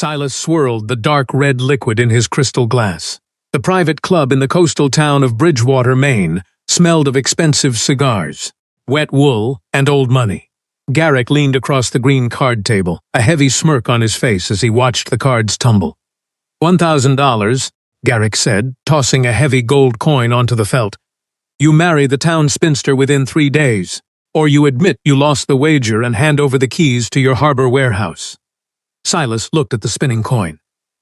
Silas swirled the dark red liquid in his crystal glass. The private club in the coastal town of Bridgewater, Maine, smelled of expensive cigars, wet wool, and old money. Garrick leaned across the green card table, a heavy smirk on his face as he watched the cards tumble. $1,000, Garrick said, tossing a heavy gold coin onto the felt. You marry the town spinster within 3 days, or you admit you lost the wager and hand over the keys to your harbor warehouse. Silas looked at the spinning coin.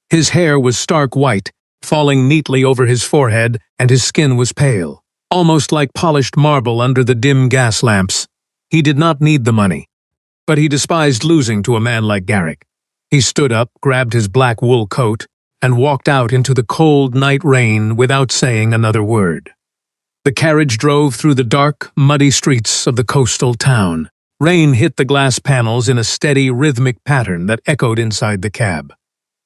His hair was stark white, falling neatly over his forehead, and his skin was pale, almost like polished marble under the dim gas lamps. He did not need the money, but he despised losing to a man like Garrick. He stood up, grabbed his black wool coat, and walked out into the cold night rain without saying another word. The carriage drove through the dark, muddy streets of the coastal town. Rain hit the glass panels in a steady, rhythmic pattern that echoed inside the cab.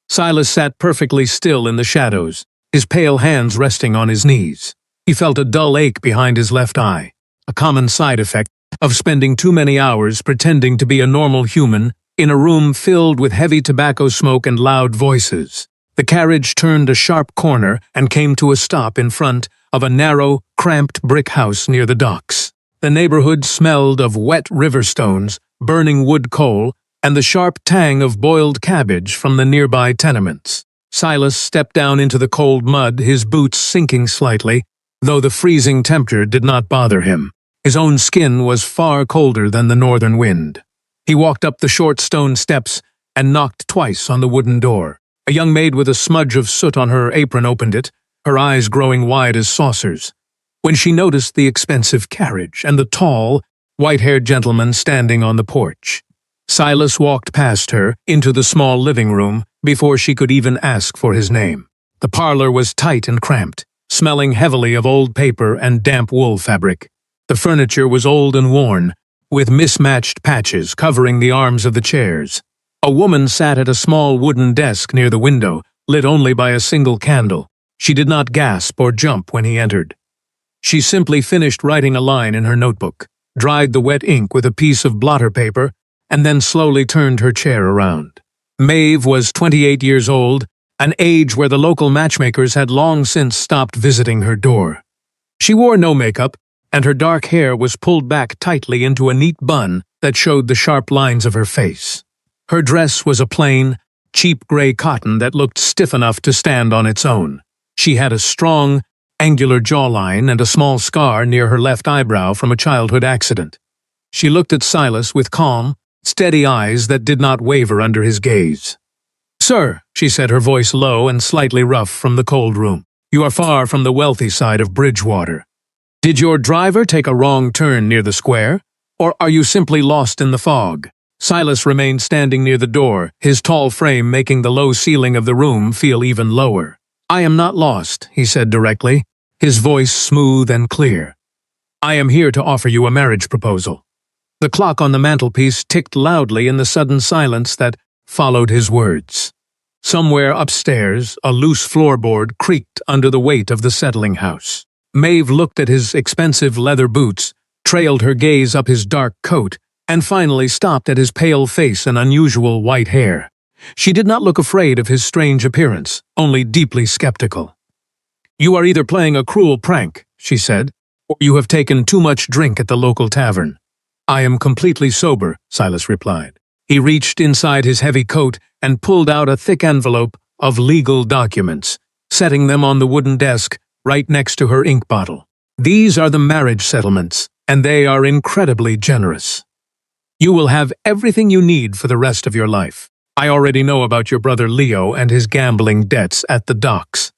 Silas sat perfectly still in the shadows, his pale hands resting on his knees. He felt a dull ache behind his left eye, a common side effect of spending too many hours pretending to be a normal human in a room filled with heavy tobacco smoke and loud voices. The carriage turned a sharp corner and came to a stop in front of a narrow, cramped brick house near the docks. The neighborhood smelled of wet river stones, burning wood coal, and the sharp tang of boiled cabbage from the nearby tenements. Silas stepped down into the cold mud, his boots sinking slightly, though the freezing temperature did not bother him. His own skin was far colder than the northern wind. He walked up the short stone steps and knocked twice on the wooden door. A young maid with a smudge of soot on her apron opened it, her eyes growing wide as saucers. When she noticed the expensive carriage and the tall, white-haired gentleman standing on the porch, Silas walked past her into the small living room before she could even ask for his name. The parlor was tight and cramped, smelling heavily of old paper and damp wool fabric. The furniture was old and worn, with mismatched patches covering the arms of the chairs. A woman sat at a small wooden desk near the window, lit only by a single candle. She did not gasp or jump when he entered. She simply finished writing a line in her notebook, dried the wet ink with a piece of blotter paper, and then slowly turned her chair around. Maeve was 28 years old, an age where the local matchmakers had long since stopped visiting her door. She wore no makeup, and her dark hair was pulled back tightly into a neat bun that showed the sharp lines of her face. Her dress was a plain, cheap gray cotton that looked stiff enough to stand on its own. She had a strong, angular jawline and a small scar near her left eyebrow from a childhood accident. She looked at Silas with calm, steady eyes that did not waver under his gaze. "Sir," she said, her voice low and slightly rough from the cold room, "you are far from the wealthy side of Bridgewater. Did your driver take a wrong turn near the square, or are you simply lost in the fog?" Silas remained standing near the door, his tall frame making the low ceiling of the room feel even lower. "I am not lost," he said directly, his voice smooth and clear. "I am here to offer you a marriage proposal." The clock on the mantelpiece ticked loudly in the sudden silence that followed his words. Somewhere upstairs, a loose floorboard creaked under the weight of the settling house. Maeve looked at his expensive leather boots, trailed her gaze up his dark coat, and finally stopped at his pale face and unusual white hair. She did not look afraid of his strange appearance, only deeply skeptical. "You are either playing a cruel prank," she said, "or you have taken too much drink at the local tavern." "I am completely sober," Silas replied. He reached inside his heavy coat and pulled out a thick envelope of legal documents, setting them on the wooden desk right next to her ink bottle. "These are the marriage settlements, and they are incredibly generous. You will have everything you need for the rest of your life. I already know about your brother Leo and his gambling debts at the docks.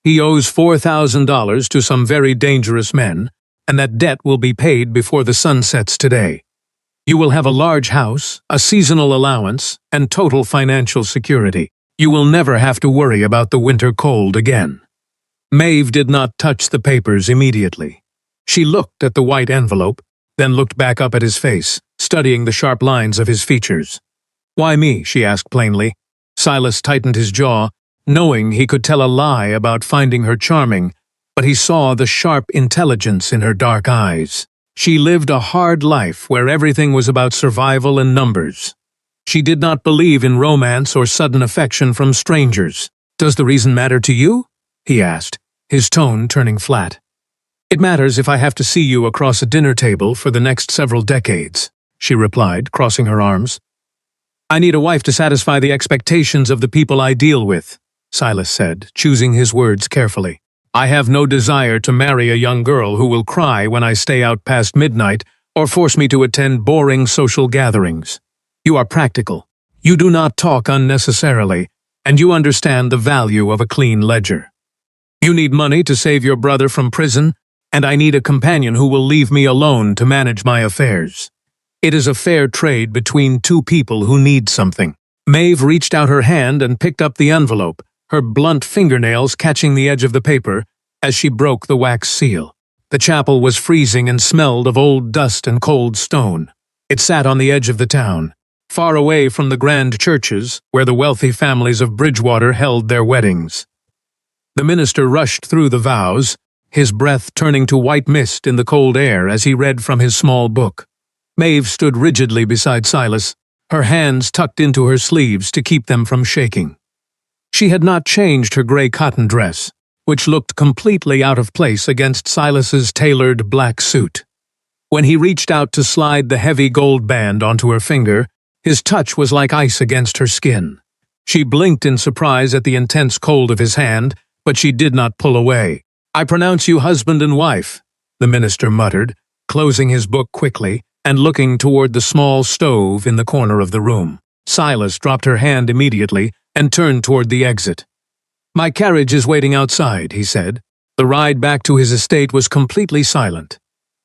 He owes $4,000 to some very dangerous men, and that debt will be paid before the sun sets today. You will have a large house, a seasonal allowance, and total financial security. You will never have to worry about the winter cold again." Maeve did not touch the papers immediately. She looked at the white envelope, then looked back up at his face, studying the sharp lines of his features. "Why me?" she asked plainly. Silas tightened his jaw, knowing he could tell a lie about finding her charming, but he saw the sharp intelligence in her dark eyes. She lived a hard life where everything was about survival and numbers. She did not believe in romance or sudden affection from strangers. "Does the reason matter to you?" he asked, his tone turning flat. "It matters if I have to see you across a dinner table for the next several decades," she replied, crossing her arms. "I need a wife to satisfy the expectations of the people I deal with," Silas said, choosing his words carefully. "I have no desire to marry a young girl who will cry when I stay out past midnight or force me to attend boring social gatherings. You are practical. You do not talk unnecessarily, and you understand the value of a clean ledger. You need money to save your brother from prison, and I need a companion who will leave me alone to manage my affairs. It is a fair trade between two people who need something." Maeve reached out her hand and picked up the envelope, her blunt fingernails catching the edge of the paper as she broke the wax seal. The chapel was freezing and smelled of old dust and cold stone. It sat on the edge of the town, far away from the grand churches where the wealthy families of Bridgewater held their weddings. The minister rushed through the vows, his breath turning to white mist in the cold air as he read from his small book. Maeve stood rigidly beside Silas, her hands tucked into her sleeves to keep them from shaking. She had not changed her gray cotton dress, which looked completely out of place against Silas's tailored black suit. When he reached out to slide the heavy gold band onto her finger, his touch was like ice against her skin. She blinked in surprise at the intense cold of his hand, but she did not pull away. "I pronounce you husband and wife," the minister muttered, closing his book quickly and looking toward the small stove in the corner of the room. Silas dropped her hand immediately and turned toward the exit. "My carriage is waiting outside," he said. The ride back to his estate was completely silent.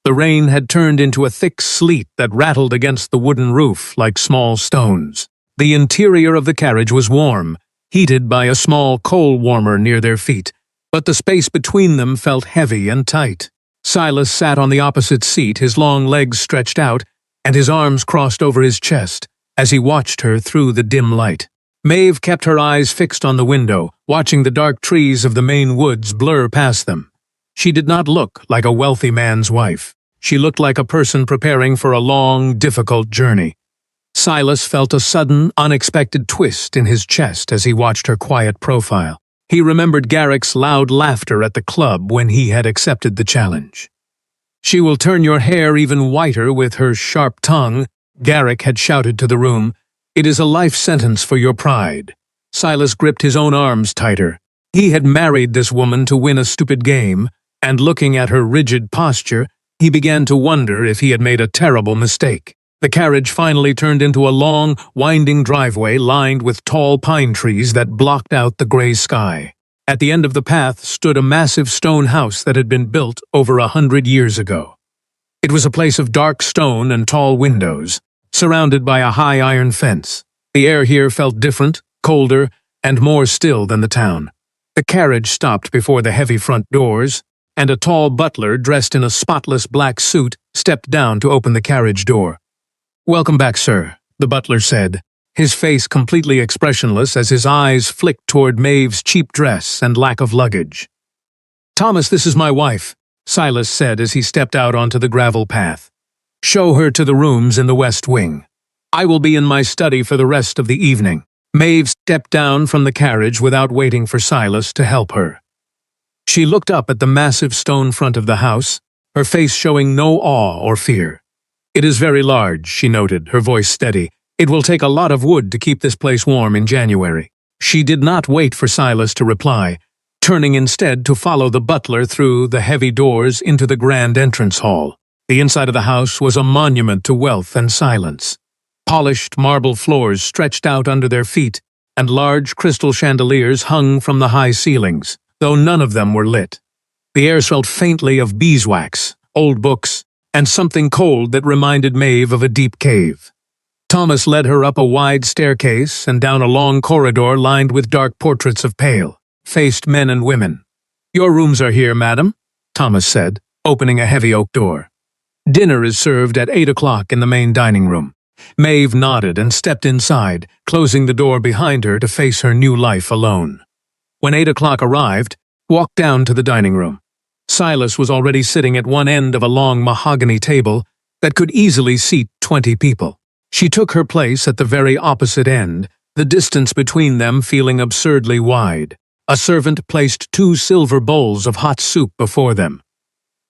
The rain had turned into a thick sleet that rattled against the wooden roof like small stones. The interior of the carriage was warm, heated by a small coal warmer near their feet, but the space between them felt heavy and tight. Silas sat on the opposite seat, his long legs stretched out, and his arms crossed over his chest, as he watched her through the dim light. Maeve kept her eyes fixed on the window, watching the dark trees of the Maine woods blur past them. She did not look like a wealthy man's wife. She looked like a person preparing for a long, difficult journey. Silas felt a sudden, unexpected twist in his chest as he watched her quiet profile. He remembered Garrick's loud laughter at the club when he had accepted the challenge. "She will turn your hair even whiter with her sharp tongue," Garrick had shouted to the room. "It is a life sentence for your pride." Silas gripped his own arms tighter. He had married this woman to win a stupid game, and looking at her rigid posture, he began to wonder if he had made a terrible mistake. The carriage finally turned into a long, winding driveway lined with tall pine trees that blocked out the gray sky. At the end of the path stood a massive stone house that had been built over 100 years ago. It was a place of dark stone and tall windows, surrounded by a high iron fence. The air here felt different, colder, and more still than the town. The carriage stopped before the heavy front doors, and a tall butler dressed in a spotless black suit stepped down to open the carriage door. "Welcome back, sir," the butler said, his face completely expressionless as his eyes flicked toward Maeve's cheap dress and lack of luggage. "Thomas, this is my wife," Silas said as he stepped out onto the gravel path. "Show her to the rooms in the west wing. I will be in my study for the rest of the evening." Maeve stepped down from the carriage without waiting for Silas to help her. She looked up at the massive stone front of the house, her face showing no awe or fear. "It is very large," she noted, her voice steady. "It will take a lot of wood to keep this place warm in January." She did not wait for Silas to reply, turning instead to follow the butler through the heavy doors into the grand entrance hall. The inside of the house was a monument to wealth and silence. Polished marble floors stretched out under their feet, and large crystal chandeliers hung from the high ceilings, though none of them were lit. The air smelled faintly of beeswax, old books, and something cold that reminded Maeve of a deep cave. Thomas led her up a wide staircase and down a long corridor lined with dark portraits of pale-faced men and women. "Your rooms are here, madam," Thomas said, opening a heavy oak door. "Dinner is served at 8 o'clock in the main dining room." Maeve nodded and stepped inside, closing the door behind her to face her new life alone. When 8 o'clock arrived, walked down to the dining room. Silas was already sitting at one end of a long mahogany table that could easily seat 20 people. She took her place at the very opposite end, the distance between them feeling absurdly wide. A servant placed 2 silver bowls of hot soup before them.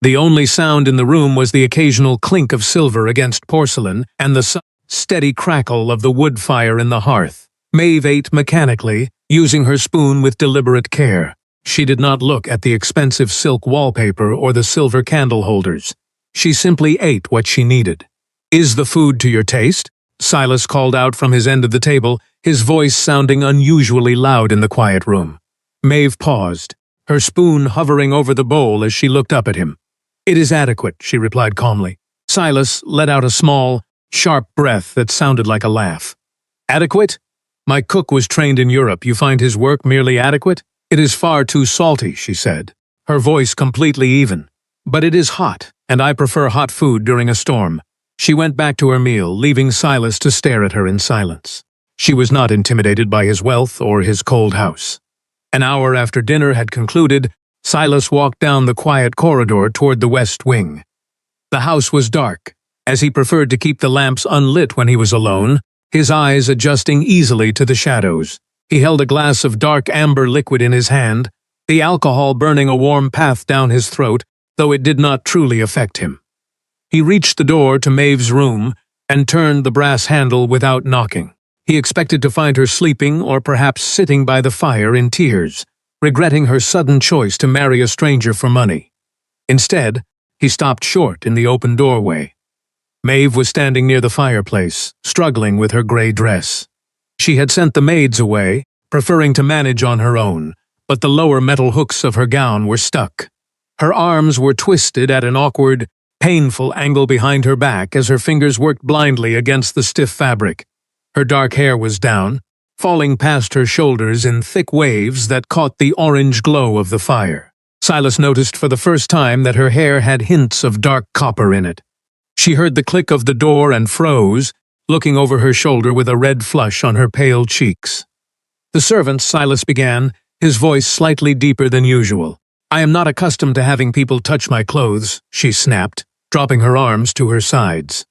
The only sound in the room was the occasional clink of silver against porcelain and the steady crackle of the wood fire in the hearth. Maeve ate mechanically, using her spoon with deliberate care. She did not look at the expensive silk wallpaper or the silver candle holders. She simply ate what she needed. "Is the food to your taste?" Silas called out from his end of the table, his voice sounding unusually loud in the quiet room. Maeve paused, her spoon hovering over the bowl as she looked up at him. "It is adequate," she replied calmly. Silas let out a small, sharp breath that sounded like a laugh. "Adequate? My cook was trained in Europe. You find his work merely adequate?" "It is far too salty," she said, her voice completely even. "But it is hot, and I prefer hot food during a storm." She went back to her meal, leaving Silas to stare at her in silence. She was not intimidated by his wealth or his cold house. An hour after dinner had concluded, Silas walked down the quiet corridor toward the west wing. The house was dark, as he preferred to keep the lamps unlit when he was alone, his eyes adjusting easily to the shadows. He held a glass of dark amber liquid in his hand, the alcohol burning a warm path down his throat, though it did not truly affect him. He reached the door to Maeve's room and turned the brass handle without knocking. He expected to find her sleeping or perhaps sitting by the fire in tears, regretting her sudden choice to marry a stranger for money. Instead, he stopped short in the open doorway. Maeve was standing near the fireplace, struggling with her gray dress. She had sent the maids away, preferring to manage on her own, but the lower metal hooks of her gown were stuck. Her arms were twisted at an awkward, painful angle behind her back as her fingers worked blindly against the stiff fabric. Her dark hair was down, falling past her shoulders in thick waves that caught the orange glow of the fire. Silas noticed for the first time that her hair had hints of dark copper in it. She heard the click of the door and froze, looking over her shoulder with a red flush on her pale cheeks. "The servant," Silas began, his voice slightly deeper than usual. "I am not accustomed to having people touch my clothes," she snapped, dropping her arms to her sides.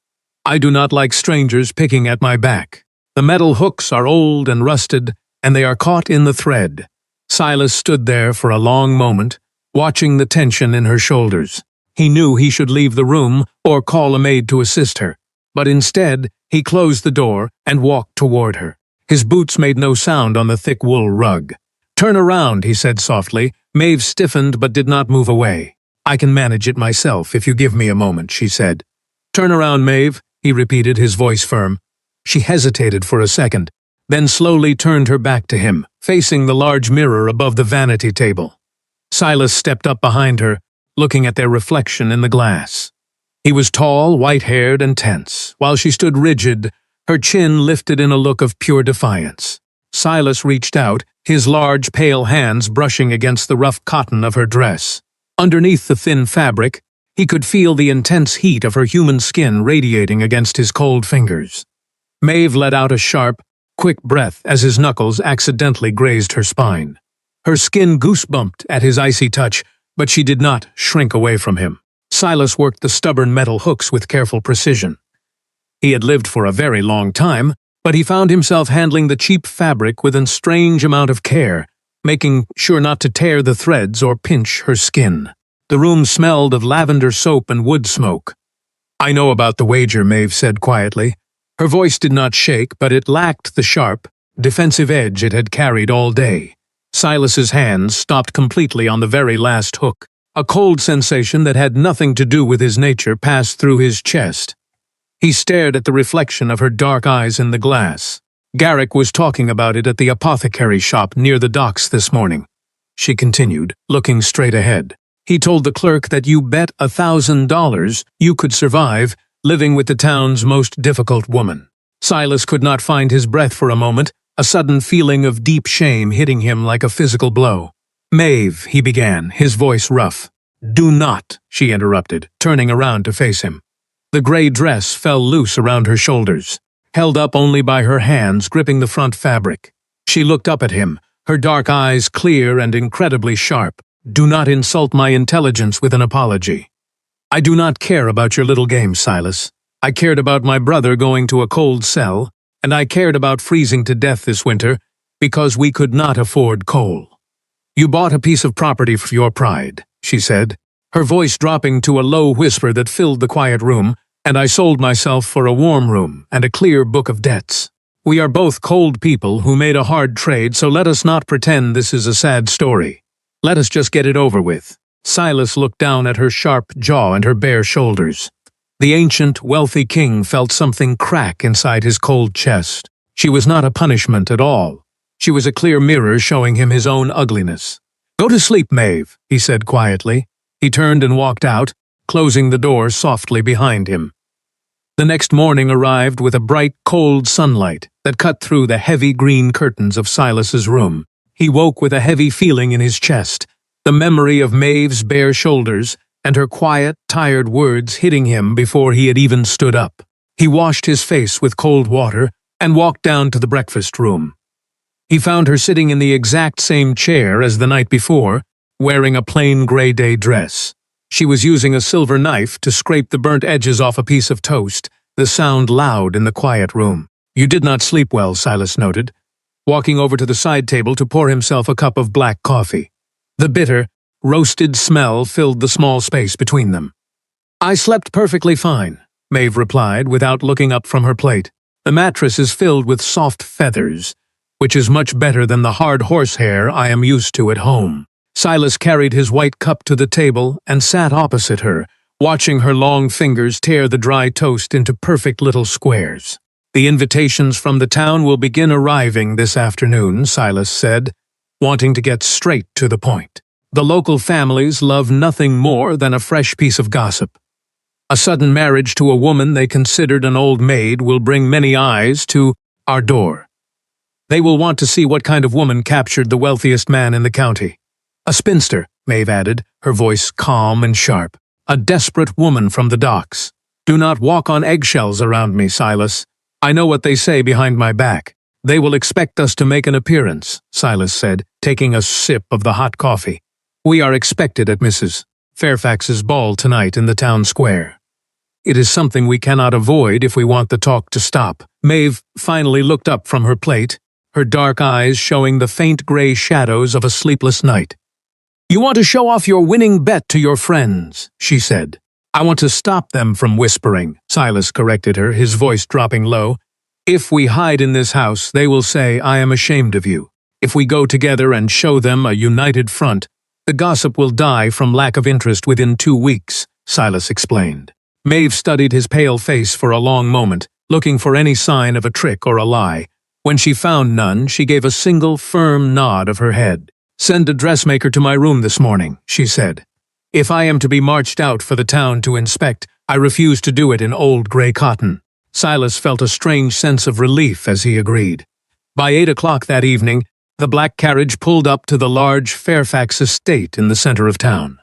"I do not like strangers picking at my back. The metal hooks are old and rusted, and they are caught in the thread." Silas stood there for a long moment, watching the tension in her shoulders. He knew he should leave the room or call a maid to assist her, but instead he closed the door and walked toward her. His boots made no sound on the thick wool rug. "Turn around," he said softly. Maeve stiffened but did not move away. "I can manage it myself if you give me a moment," she said. "Turn around, Maeve," he repeated, his voice firm. She hesitated for a second, then slowly turned her back to him, facing the large mirror above the vanity table. Silas stepped up behind her, looking at their reflection in the glass. He was tall, white-haired, and tense, while she stood rigid, her chin lifted in a look of pure defiance. Silas reached out, his large, pale hands brushing against the rough cotton of her dress. Underneath the thin fabric, he could feel the intense heat of her human skin radiating against his cold fingers. Maeve let out a sharp, quick breath as his knuckles accidentally grazed her spine. Her skin goosebumped at his icy touch, but she did not shrink away from him. Silas worked the stubborn metal hooks with careful precision. He had lived for a very long time, but he found himself handling the cheap fabric with a strange amount of care, making sure not to tear the threads or pinch her skin. The room smelled of lavender soap and wood smoke. "I know about the wager," Maeve said quietly. Her voice did not shake, but it lacked the sharp, defensive edge it had carried all day. Silas's hands stopped completely on the very last hook. A cold sensation that had nothing to do with his nature passed through his chest. He stared at the reflection of her dark eyes in the glass. "Garrick was talking about it at the apothecary shop near the docks this morning," she continued, looking straight ahead. "He told the clerk that you bet $1,000 you could survive living with the town's most difficult woman." Silas could not find his breath for a moment, a sudden feeling of deep shame hitting him like a physical blow. "Maeve," he began, his voice rough. "Do not," she interrupted, turning around to face him. The gray dress fell loose around her shoulders, held up only by her hands gripping the front fabric. She looked up at him, her dark eyes clear and incredibly sharp. "Do not insult my intelligence with an apology. I do not care about your little game, Silas. I cared about my brother going to a cold cell, and I cared about freezing to death this winter because we could not afford coal. You bought a piece of property for your pride, she said, her voice dropping to a low whisper that filled the quiet room, and I sold myself for a warm room and a clear book of debts. We are both cold people who made a hard trade, so let us not pretend this is a sad story. Let us just get it over with. Silas looked down at her sharp jaw and her bare shoulders. The ancient, wealthy king felt something crack inside his cold chest. She was not a punishment at all. She was a clear mirror showing him his own ugliness. "Go to sleep, Maeve," he said quietly. He turned and walked out, closing the door softly behind him. The next morning arrived with a bright, cold sunlight that cut through the heavy green curtains of Silas's room. He woke with a heavy feeling in his chest, the memory of Maeve's bare shoulders and her quiet, tired words hitting him before he had even stood up. He washed his face with cold water and walked down to the breakfast room. He found her sitting in the exact same chair as the night before, wearing a plain gray day dress. She was using a silver knife to scrape the burnt edges off a piece of toast, the sound loud in the quiet room. "You did not sleep well," Silas noted, walking over to the side table to pour himself a cup of black coffee. The bitter, roasted smell filled the small space between them. "I slept perfectly fine," Maeve replied without looking up from her plate. "The mattress is filled with soft feathers, which is much better than the hard horsehair I am used to at home." Silas carried his white cup to the table and sat opposite her, watching her long fingers tear the dry toast into perfect little squares. "The invitations from the town will begin arriving this afternoon," Silas said, wanting to get straight to the point. The local families love nothing more than a fresh piece of gossip. A sudden marriage to a woman they considered an old maid will bring many eyes to our door. They will want to see what kind of woman captured the wealthiest man in the county. "A spinster," Maeve added, her voice calm and sharp. "A desperate woman from the docks. Do not walk on eggshells around me, Silas. I know what they say behind my back. They will expect us to make an appearance," Silas said, taking a sip of the hot coffee. "We are expected at Mrs. Fairfax's ball tonight in the town square. It is something we cannot avoid if we want the talk to stop." Maeve finally looked up from her plate, her dark eyes showing the faint gray shadows of a sleepless night. "You want to show off your winning bet to your friends," she said. "I want to stop them from whispering," Silas corrected her, his voice dropping low. "If we hide in this house, they will say I am ashamed of you. If we go together and show them a united front, the gossip will die from lack of interest within 2 weeks," Silas explained. Maeve studied his pale face for a long moment, looking for any sign of a trick or a lie. When she found none, she gave a single firm nod of her head. "Send a dressmaker to my room this morning," she said. "If I am to be marched out for the town to inspect, I refuse to do it in old gray cotton." Silas felt a strange sense of relief as he agreed. By 8 o'clock that evening, the black carriage pulled up to the large Fairfax estate in the center of town.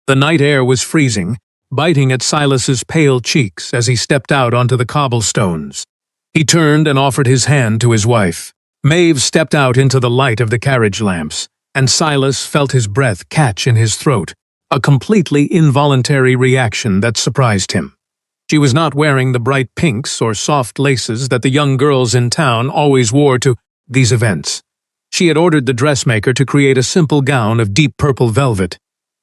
The night air was freezing, biting at Silas's pale cheeks as he stepped out onto the cobblestones. He turned and offered his hand to his wife. Maeve stepped out into the light of the carriage lamps, and Silas felt his breath catch in his throat, a completely involuntary reaction that surprised him. She was not wearing the bright pinks or soft laces that the young girls in town always wore to these events. She had ordered the dressmaker to create a simple gown of deep purple velvet.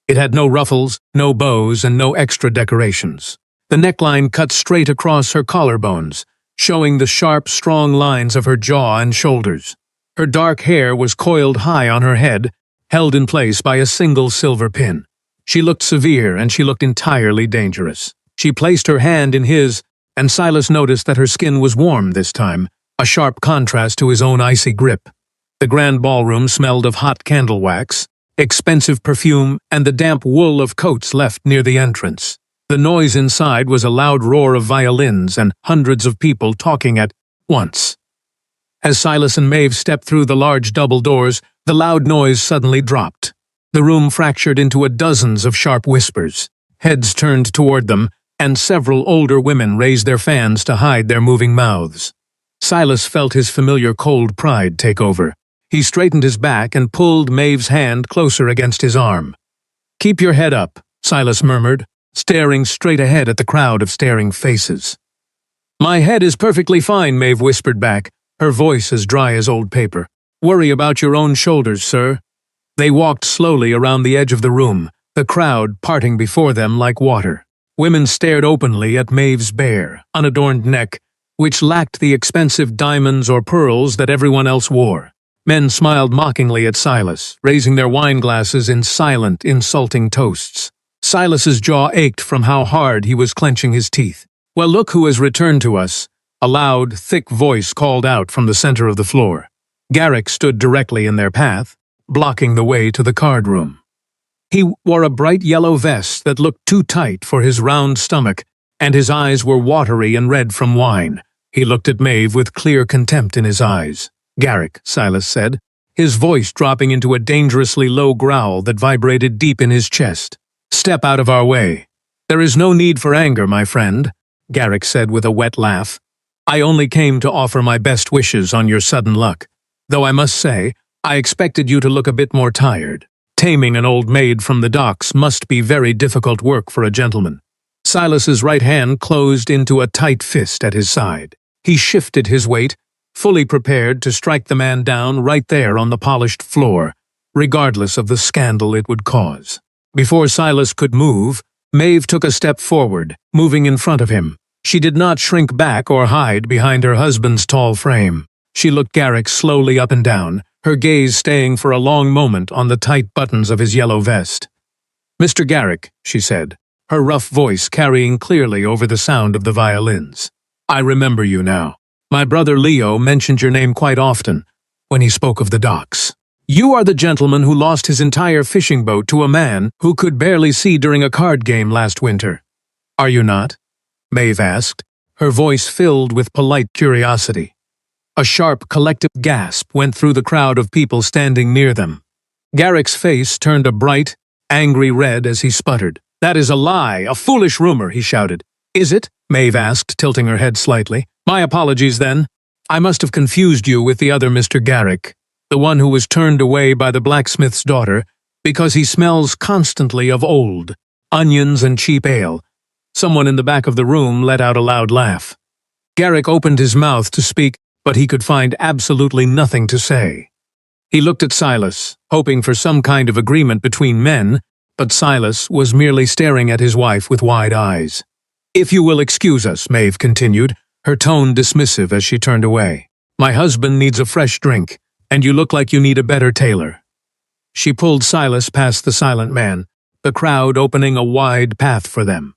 It had no ruffles, no bows, and no extra decorations. The neckline cut straight across her collarbones, showing the sharp, strong lines of her jaw and shoulders. Her dark hair was coiled high on her head, held in place by a single silver pin. She looked severe, and she looked entirely dangerous. She placed her hand in his, and Silas noticed that her skin was warm this time, a sharp contrast to his own icy grip. The grand ballroom smelled of hot candle wax, expensive perfume, and the damp wool of coats left near the entrance. The noise inside was a loud roar of violins and hundreds of people talking at once. As Silas and Maeve stepped through the large double doors, the loud noise suddenly dropped. The room fractured into dozens of sharp whispers. Heads turned toward them, and several older women raised their fans to hide their moving mouths. Silas felt his familiar cold pride take over. He straightened his back and pulled Maeve's hand closer against his arm. "Keep your head up," Silas murmured, staring straight ahead at the crowd of staring faces. My head is perfectly fine, Maeve whispered back, her voice as dry as old paper. Worry about your own shoulders, sir. They walked slowly around the edge of the room, the crowd parting before them like water. Women stared openly at Maeve's bare, unadorned neck, which lacked the expensive diamonds or pearls that everyone else wore. Men smiled mockingly at Silas, raising their wine glasses in silent, insulting toasts. Silas's jaw ached from how hard he was clenching his teeth. Well, look who has returned to us, a loud, thick voice called out from the center of the floor. Garrick stood directly in their path, blocking the way to the card room. He wore a bright yellow vest that looked too tight for his round stomach, and his eyes were watery and red from wine. He looked at Maeve with clear contempt in his eyes. Garrick, Silas said, his voice dropping into a dangerously low growl that vibrated deep in his chest. Step out of our way. There is no need for anger, my friend, Garrick said with a wet laugh. I only came to offer my best wishes on your sudden luck. Though I must say, I expected you to look a bit more tired. Taming an old maid from the docks must be very difficult work for a gentleman. Silas's right hand closed into a tight fist at his side. He shifted his weight, fully prepared to strike the man down right there on the polished floor, regardless of the scandal it would cause. Before Silas could move, Maeve took a step forward, moving in front of him. She did not shrink back or hide behind her husband's tall frame. She looked Garrick slowly up and down, her gaze staying for a long moment on the tight buttons of his yellow vest. Mr. Garrick, she said, her rough voice carrying clearly over the sound of the violins. I remember you now. My brother Leo mentioned your name quite often when he spoke of the docks. You are the gentleman who lost his entire fishing boat to a man who could barely see during a card game last winter. Are you not? Maeve asked, her voice filled with polite curiosity. A sharp, collective gasp went through the crowd of people standing near them. Garrick's face turned a bright, angry red as he sputtered. That is a lie, a foolish rumor, he shouted. Is it? Maeve asked, tilting her head slightly. My apologies, then. I must have confused you with the other Mr. Garrick, the one who was turned away by the blacksmith's daughter because he smells constantly of old, onions and cheap ale. Someone in the back of the room let out a loud laugh. Garrick opened his mouth to speak, but he could find absolutely nothing to say. He looked at Silas, hoping for some kind of agreement between men, but Silas was merely staring at his wife with wide eyes. If you will excuse us, Maeve continued, her tone dismissive as she turned away. My husband needs a fresh drink, and you look like you need a better tailor. She pulled Silas past the silent man, the crowd opening a wide path for them.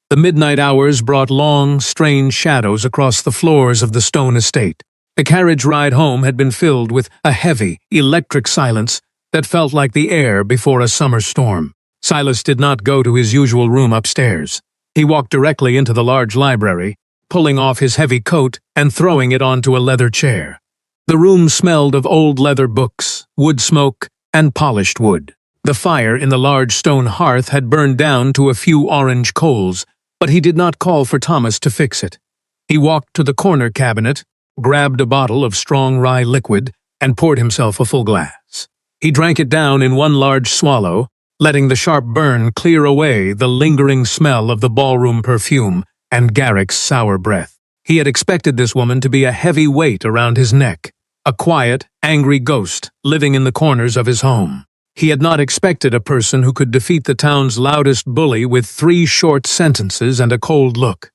The midnight hours brought long, strange shadows across the floors of the stone estate. The carriage ride home had been filled with a heavy, electric silence that felt like the air before a summer storm. Silas did not go to his usual room upstairs. He walked directly into the large library, pulling off his heavy coat and throwing it onto a leather chair. The room smelled of old leather books, wood smoke, and polished wood. The fire in the large stone hearth had burned down to a few orange coals, but he did not call for Thomas to fix it. He walked to the corner cabinet, grabbed a bottle of strong rye liquid, and poured himself a full glass. He drank it down in one large swallow, letting the sharp burn clear away the lingering smell of the ballroom perfume and Garrick's sour breath. He had expected this woman to be a heavy weight around his neck, a quiet, angry ghost living in the corners of his home. He had not expected a person who could defeat the town's loudest bully with 3 short sentences and a cold look.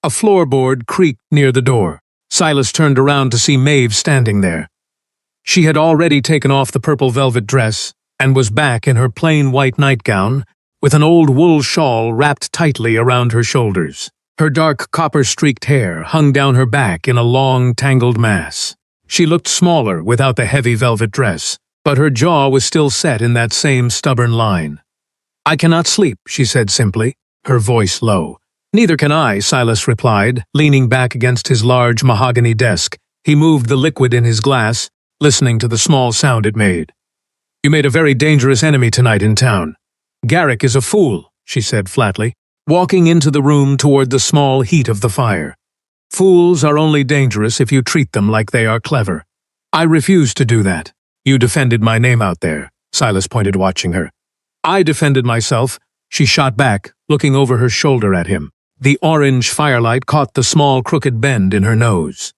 A floorboard creaked near the door. Silas turned around to see Maeve standing there. She had already taken off the purple velvet dress and was back in her plain white nightgown with an old wool shawl wrapped tightly around her shoulders. Her dark copper-streaked hair hung down her back in a long, tangled mass. She looked smaller without the heavy velvet dress, but her jaw was still set in that same stubborn line. I cannot sleep, she said simply, her voice low. Neither can I, Silas replied, leaning back against his large mahogany desk. He moved the liquid in his glass, listening to the small sound it made. You made a very dangerous enemy tonight in town. Garrick is a fool, she said flatly, walking into the room toward the small heat of the fire. Fools are only dangerous if you treat them like they are clever. I refuse to do that. You defended my name out there, Silas pointed, watching her. I defended myself, she shot back, looking over her shoulder at him. The orange firelight caught the small crooked bend in her nose.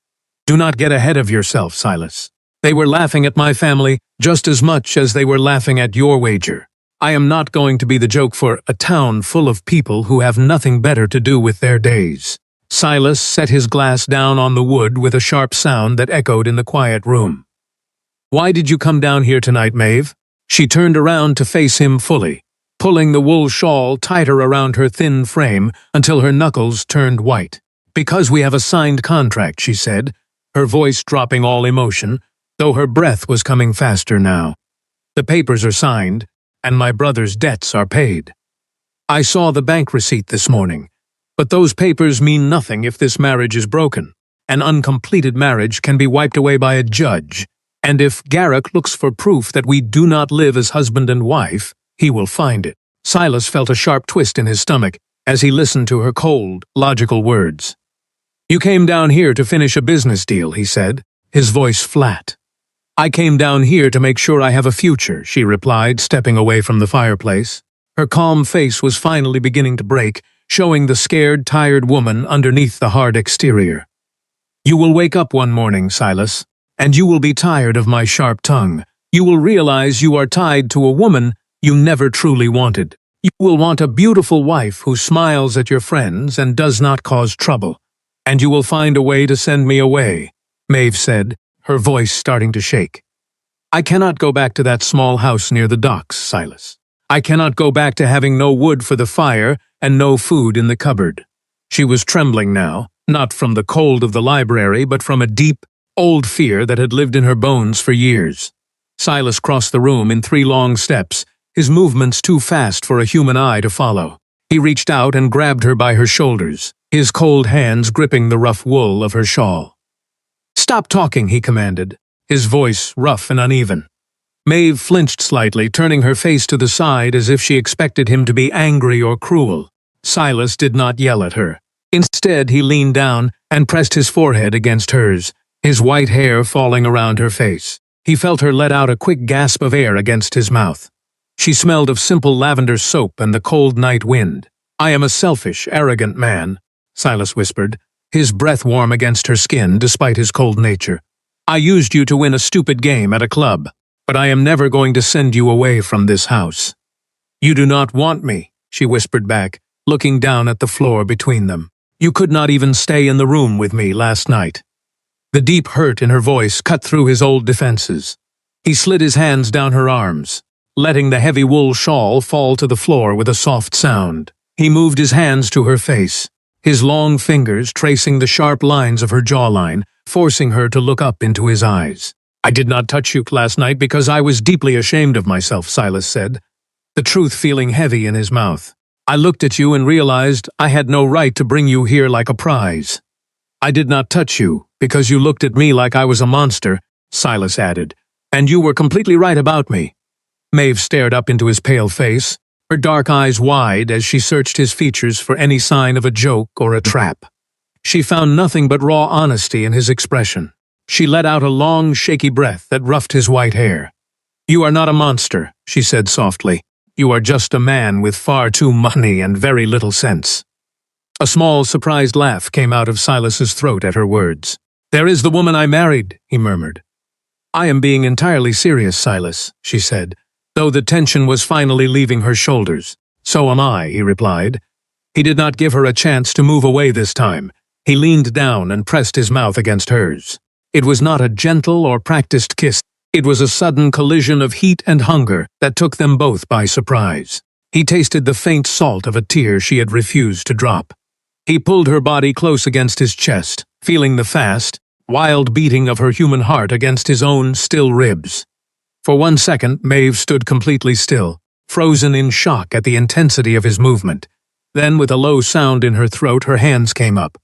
"Do not get ahead of yourself, Silas. They were laughing at my family just as much as they were laughing at your wager. I am not going to be the joke for a town full of people who have nothing better to do with their days." Silas set his glass down on the wood with a sharp sound that echoed in the quiet room. "Why did you come down here tonight, Maeve?" She turned around to face him fully, pulling the wool shawl tighter around her thin frame until her knuckles turned white. "Because we have a signed contract," she said, her voice dropping all emotion, though her breath was coming faster now. "The papers are signed, and my brother's debts are paid. I saw the bank receipt this morning, but those papers mean nothing if this marriage is broken. An uncompleted marriage can be wiped away by a judge, and if Garrick looks for proof that we do not live as husband and wife, he will find it." Silas felt a sharp twist in his stomach as he listened to her cold, logical words. "You came down here to finish a business deal," he said, his voice flat. "I came down here to make sure I have a future," she replied, stepping away from the fireplace. Her calm face was finally beginning to break, showing the scared, tired woman underneath the hard exterior. "You will wake up one morning, Silas, and you will be tired of my sharp tongue. You will realize you are tied to a woman you never truly wanted. You will want a beautiful wife who smiles at your friends and does not cause trouble. And you will find a way to send me away," Maeve said, her voice starting to shake. "I cannot go back to that small house near the docks, Silas. I cannot go back to having no wood for the fire and no food in the cupboard." She was trembling now, not from the cold of the library, but from a deep, old fear that had lived in her bones for years. Silas crossed the room in 3 long steps, his movements too fast for a human eye to follow. He reached out and grabbed her by her shoulders, his cold hands gripping the rough wool of her shawl. "Stop talking," he commanded, his voice rough and uneven. Maeve flinched slightly, turning her face to the side as if she expected him to be angry or cruel. Silas did not yell at her. Instead, he leaned down and pressed his forehead against hers, his white hair falling around her face. He felt her let out a quick gasp of air against his mouth. She smelled of simple lavender soap and the cold night wind. "I am a selfish, arrogant man," Silas whispered, his breath warm against her skin despite his cold nature. "I used you to win a stupid game at a club, but I am never going to send you away from this house." "You do not want me," she whispered back, looking down at the floor between them. "You could not even stay in the room with me last night." The deep hurt in her voice cut through his old defenses. He slid his hands down her arms, letting the heavy wool shawl fall to the floor with a soft sound. He moved his hands to her face, his long fingers tracing the sharp lines of her jawline, forcing her to look up into his eyes. "I did not touch you last night because I was deeply ashamed of myself," Silas said, the truth feeling heavy in his mouth. "I looked at you and realized I had no right to bring you here like a prize. I did not touch you because you looked at me like I was a monster," Silas added, "and you were completely right about me." Maeve stared up into his pale face, her dark eyes wide as she searched his features for any sign of a joke or a trap. She found nothing but raw honesty in his expression. She let out a long, shaky breath that roughed his white hair. "You are not a monster," she said softly. "You are just a man with far too money and very little sense." A small, surprised laugh came out of Silas's throat at her words. "There is the woman I married," he murmured. "I am being entirely serious, Silas," she said, though the tension was finally leaving her shoulders. "So am I," he replied. He did not give her a chance to move away this time. He leaned down and pressed his mouth against hers. It was not a gentle or practiced kiss. It was a sudden collision of heat and hunger that took them both by surprise. He tasted the faint salt of a tear she had refused to drop. He pulled her body close against his chest, feeling the fast, wild beating of her human heart against his own still ribs. For 1 second, Maeve stood completely still, frozen in shock at the intensity of his movement. Then, with a low sound in her throat, her hands came up.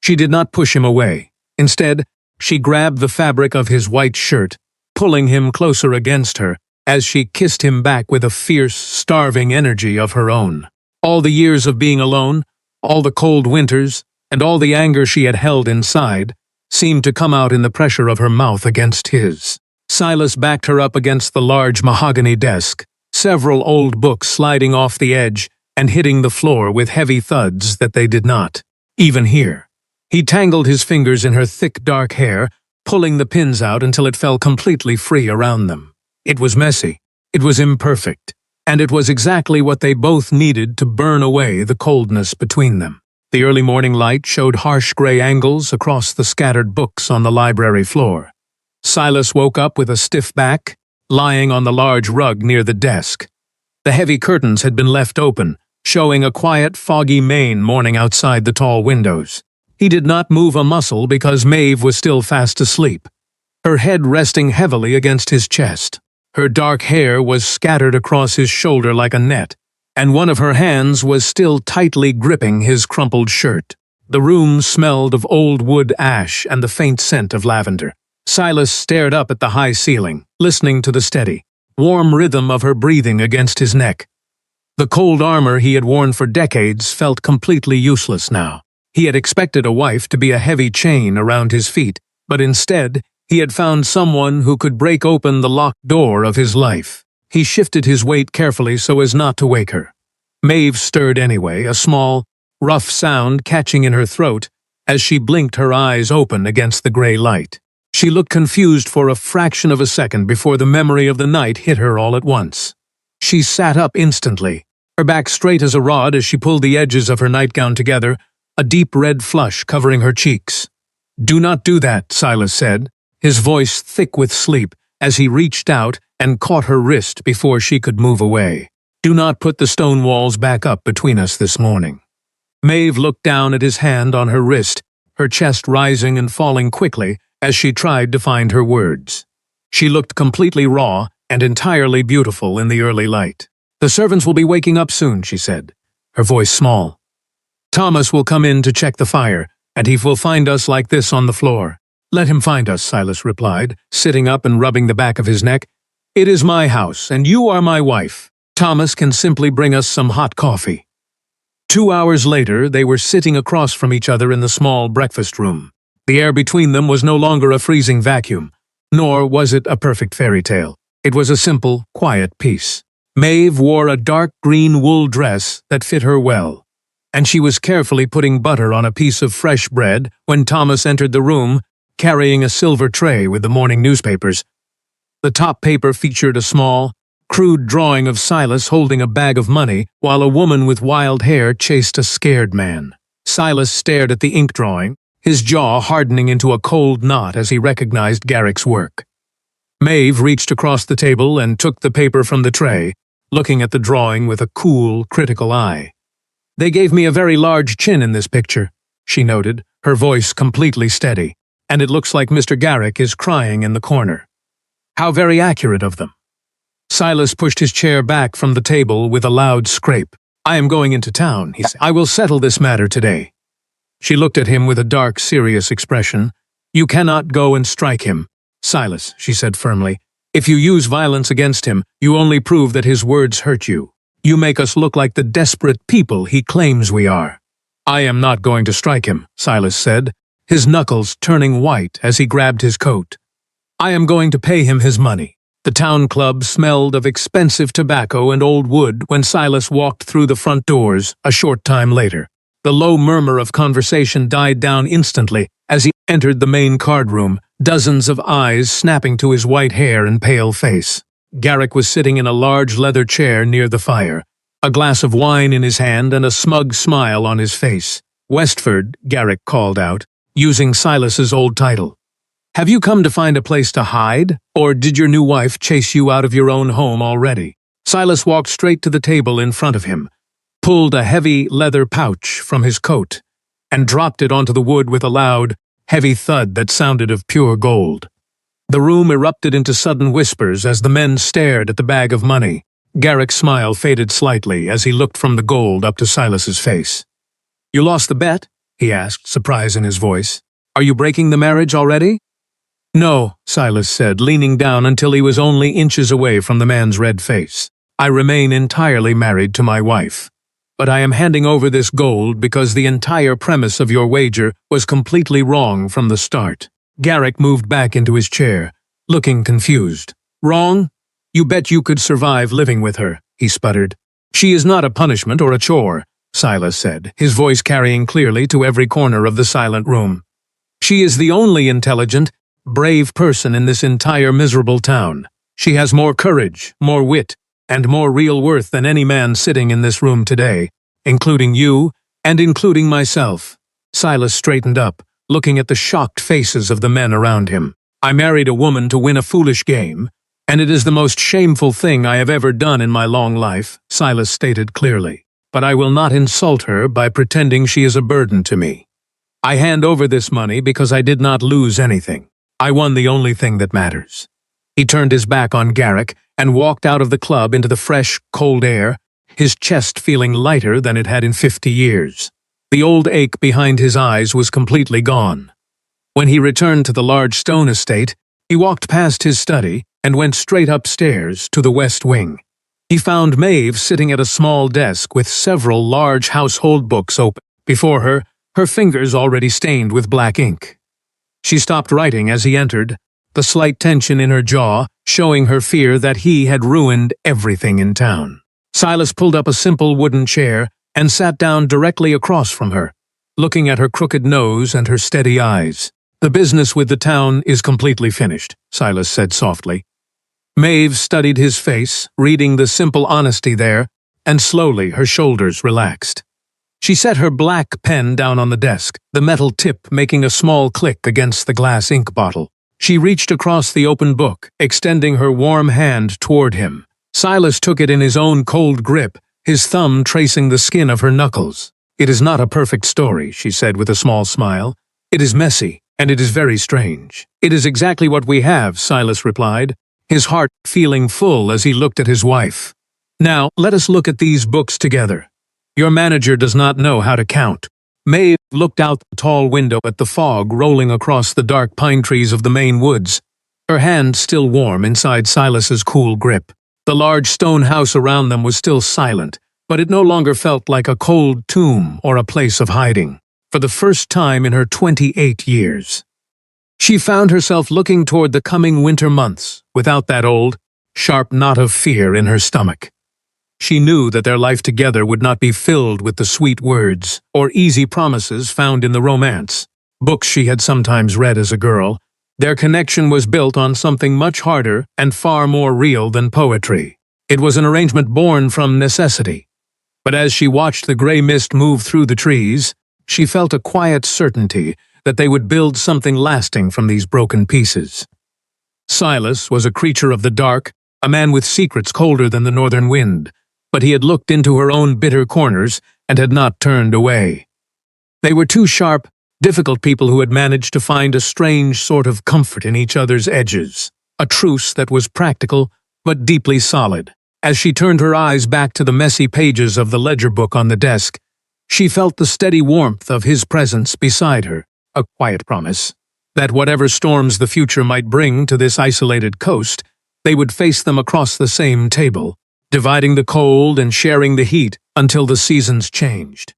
She did not push him away. Instead, she grabbed the fabric of his white shirt, pulling him closer against her, as she kissed him back with a fierce, starving energy of her own. All the years of being alone, all the cold winters, and all the anger she had held inside, seemed to come out in the pressure of her mouth against his. Silas backed her up against the large mahogany desk, several old books sliding off the edge and hitting the floor with heavy thuds that they did not even hear. He tangled his fingers in her thick dark hair, pulling the pins out until it fell completely free around them. It was messy, it was imperfect, and it was exactly what they both needed to burn away the coldness between them. The early morning light showed harsh gray angles across the scattered books on the library floor. Silas woke up with a stiff back, lying on the large rug near the desk. The heavy curtains had been left open, showing a quiet, foggy Maine morning outside the tall windows. He did not move a muscle because Maeve was still fast asleep, her head resting heavily against his chest. Her dark hair was scattered across his shoulder like a net, and one of her hands was still tightly gripping his crumpled shirt. The room smelled of old wood ash and the faint scent of lavender. Silas stared up at the high ceiling, listening to the steady, warm rhythm of her breathing against his neck. The cold armor he had worn for decades felt completely useless now. He had expected a wife to be a heavy chain around his feet, but instead, he had found someone who could break open the locked door of his life. He shifted his weight carefully so as not to wake her. Maeve stirred anyway, a small, rough sound catching in her throat as she blinked her eyes open against the gray light. She looked confused for a fraction of a second before the memory of the night hit her all at once. She sat up instantly, her back straight as a rod as she pulled the edges of her nightgown together, a deep red flush covering her cheeks. "Do not do that," Silas said, his voice thick with sleep, as he reached out and caught her wrist before she could move away. "Do not put the stone walls back up between us this morning." Maeve looked down at his hand on her wrist, her chest rising and falling quickly as she tried to find her words. She looked completely raw and entirely beautiful in the early light. "The servants will be waking up soon," she said, her voice small. "Thomas will come in to check the fire, and he will find us like this on the floor." "Let him find us," Silas replied, sitting up and rubbing the back of his neck. "It is my house, and you are my wife. Thomas can simply bring us some hot coffee." 2 hours later, they were sitting across from each other in the small breakfast room. The air between them was no longer a freezing vacuum, nor was it a perfect fairy tale. It was a simple, quiet peace. Maeve wore a dark green wool dress that fit her well, and she was carefully putting butter on a piece of fresh bread when Thomas entered the room, carrying a silver tray with the morning newspapers. The top paper featured a small, crude drawing of Silas holding a bag of money while a woman with wild hair chased a scared man. Silas stared at the ink drawing, his jaw hardening into a cold knot as he recognized Garrick's work. Maeve reached across the table and took the paper from the tray, looking at the drawing with a cool, critical eye. "They gave me a very large chin in this picture," she noted, her voice completely steady, "and it looks like Mr. Garrick is crying in the corner. How very accurate of them." Silas pushed his chair back from the table with a loud scrape. "I am going into town," he said. "I will settle this matter today." She looked at him with a dark, serious expression. "You cannot go and strike him, Silas," she said firmly. "If you use violence against him, you only prove that his words hurt you. You make us look like the desperate people he claims we are." "I am not going to strike him," Silas said, his knuckles turning white as he grabbed his coat. "I am going to pay him his money." The town club smelled of expensive tobacco and old wood when Silas walked through the front doors a short time later. The low murmur of conversation died down instantly as he entered the main card room, dozens of eyes snapping to his white hair and pale face. Garrick was sitting in a large leather chair near the fire, a glass of wine in his hand and a smug smile on his face. "Westford," Garrick called out, using Silas's old title. "Have you come to find a place to hide, or did your new wife chase you out of your own home already?" Silas walked straight to the table in front of him, pulled a heavy leather pouch from his coat, and dropped it onto the wood with a loud, heavy thud that sounded of pure gold. The room erupted into sudden whispers as the men stared at the bag of money. Garrick's smile faded slightly as he looked from the gold up to Silas's face. "You lost the bet?" he asked, surprise in his voice. "Are you breaking the marriage already?" "No," Silas said, leaning down until he was only inches away from the man's red face. "I remain entirely married to my wife. But I am handing over this gold because the entire premise of your wager was completely wrong from the start." Garrick moved back into his chair, looking confused. "Wrong? You bet you could survive living with her," he sputtered. "She is not a punishment or a chore," Silas said, his voice carrying clearly to every corner of the silent room. "She is the only intelligent, brave person in this entire miserable town. She has more courage, more wit, and more real worth than any man sitting in this room today, including you and including myself." Silas straightened up, looking at the shocked faces of the men around him. "I married a woman to win a foolish game, and it is the most shameful thing I have ever done in my long life," Silas stated clearly. "But I will not insult her by pretending she is a burden to me. I hand over this money because I did not lose anything. I won the only thing that matters." He turned his back on Garrick and walked out of the club into the fresh, cold air, his chest feeling lighter than it had in 50 years. The old ache behind his eyes was completely gone. When he returned to the large stone estate, he walked past his study and went straight upstairs to the west wing. He found Maeve sitting at a small desk with several large household books open before her, her fingers already stained with black ink. She stopped writing as he entered, the slight tension in her jaw showing her fear that he had ruined everything in town. Silas pulled up a simple wooden chair and sat down directly across from her, looking at her crooked nose and her steady eyes. "The business with the town is completely finished," Silas said softly. Maeve studied his face, reading the simple honesty there, and slowly her shoulders relaxed. She set her black pen down on the desk, the metal tip making a small click against the glass ink bottle. She reached across the open book, extending her warm hand toward him. Silas took it in his own cold grip, his thumb tracing the skin of her knuckles. "It is not a perfect story," she said with a small smile. "It is messy, and it is very strange." "It is exactly what we have," Silas replied, his heart feeling full as he looked at his wife. "Now, let us look at these books together. Your manager does not know how to count." Maeve looked out the tall window at the fog rolling across the dark pine trees of the Maine woods, her hand still warm inside Silas's cool grip. The large stone house around them was still silent, but it no longer felt like a cold tomb or a place of hiding. For the first time in her 28 years, she found herself looking toward the coming winter months without that old, sharp knot of fear in her stomach. She knew that their life together would not be filled with the sweet words or easy promises found in the romance books she had sometimes read as a girl. Their connection was built on something much harder and far more real than poetry. It was an arrangement born from necessity. But as she watched the gray mist move through the trees, she felt a quiet certainty that they would build something lasting from these broken pieces. Silas was a creature of the dark, a man with secrets colder than the northern wind, but he had looked into her own bitter corners and had not turned away. They were two sharp, difficult people who had managed to find a strange sort of comfort in each other's edges, a truce that was practical but deeply solid. As she turned her eyes back to the messy pages of the ledger book on the desk, she felt the steady warmth of his presence beside her, a quiet promise that whatever storms the future might bring to this isolated coast, they would face them across the same table, dividing the cold and sharing the heat until the seasons changed.